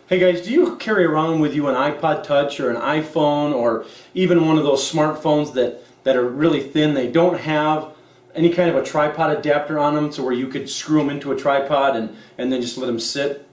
Hey guys, do you carry around with you an iPod Touch or an iPhone or even one of those smartphones that are really thin? They don't have any kind of a tripod adapter on them, so where you could screw them into a tripod and then just let them sit.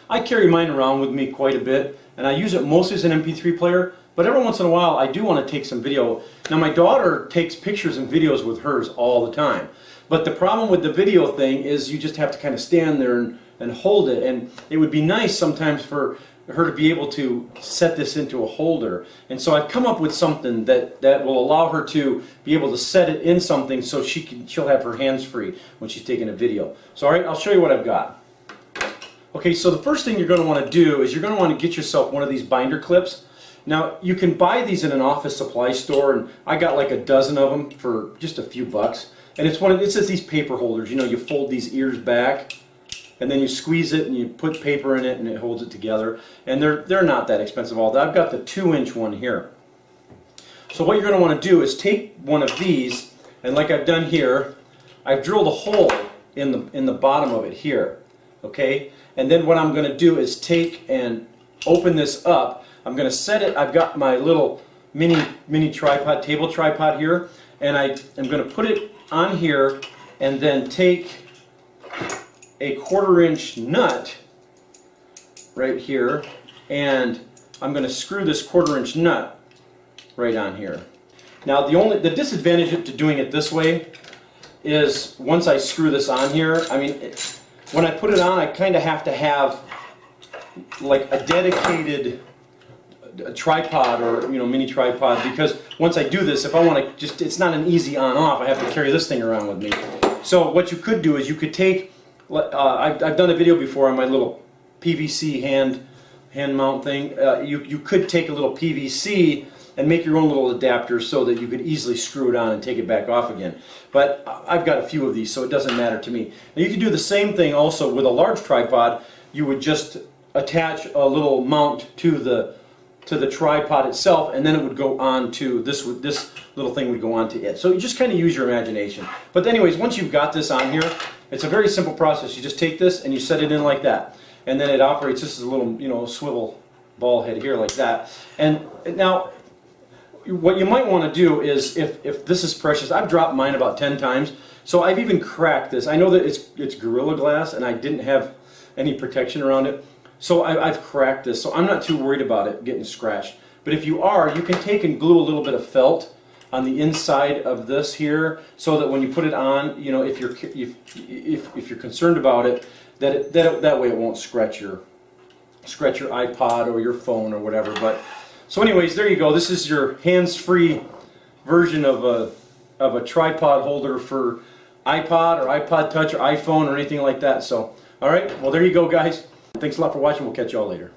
I carry mine around with me quite a bit, and I use it mostly as an MP3 player, but every once in a while I do want to take some video. Now my daughter takes pictures and videos with hers all the time, but the problem with the video thing is you just have to kind of stand there and hold it, and it would be nice sometimes for her to be able to set this into a holder. And so I've come up with something that will allow her to be able to set it in something so she'll have her hands free when she's taking a video. So alright, I'll show you what I've got. Okay, so the first thing you're going to want to do is you're going to want to get yourself one of these binder clips. Now you can buy these in an office supply store, and I got like a dozen of them for just a few bucks. And it's just these paper holders. You know, you fold these ears back, and then you squeeze it and you put paper in it and it holds it together. And they're not that expensive all that. I've got the 2-inch one here. So what you're going to want to do is take one of these, and like I've done here, I've drilled a hole in the bottom of it here. Okay? And then what I'm going to do is take and open this up. I'm going to set it, I've got my little mini tripod, table tripod here, and I'm going to put it on here and then take a 1/4-inch nut right here, and I'm going to screw this 1/4-inch nut right on here. Now the disadvantage to doing it this way is once I screw this on here, I mean when I put it on I kind of have to have like a dedicated tripod or mini tripod, because once I do this, if I want to it's not an easy on off, I have to carry this thing around with me. So what you could do is you could take I've done a video before on my little PVC hand mount thing. You could take a little PVC and make your own little adapter so that you could easily screw it on and take it back off again. But I've got a few of these, so it doesn't matter to me. Now you can do the same thing also with a large tripod. You would just attach a little mount to the tripod itself, and then it would go on to this little thing would go on to it. So you just kind of use your imagination. But anyways, once you've got this on here, it's a very simple process. You just take this and you set it in like that, and then it operates. This is a little swivel ball head here like that. And now what you might want to do is, if this is precious, I've dropped mine about 10 times, so I've even cracked this. I know that it's Gorilla Glass and I didn't have any protection around it, so I've cracked this, so I'm not too worried about it getting scratched. But if you are, you can take and glue a little bit of felt on the inside of this here, so that when you put it on, if you're concerned about it, that way it won't scratch your iPod or your phone or whatever. But so anyways, there you go. This is your hands-free version of a tripod holder for iPod or iPod Touch or iPhone or anything like that. So all right, well there you go guys. Thanks a lot for watching. We'll catch y'all later.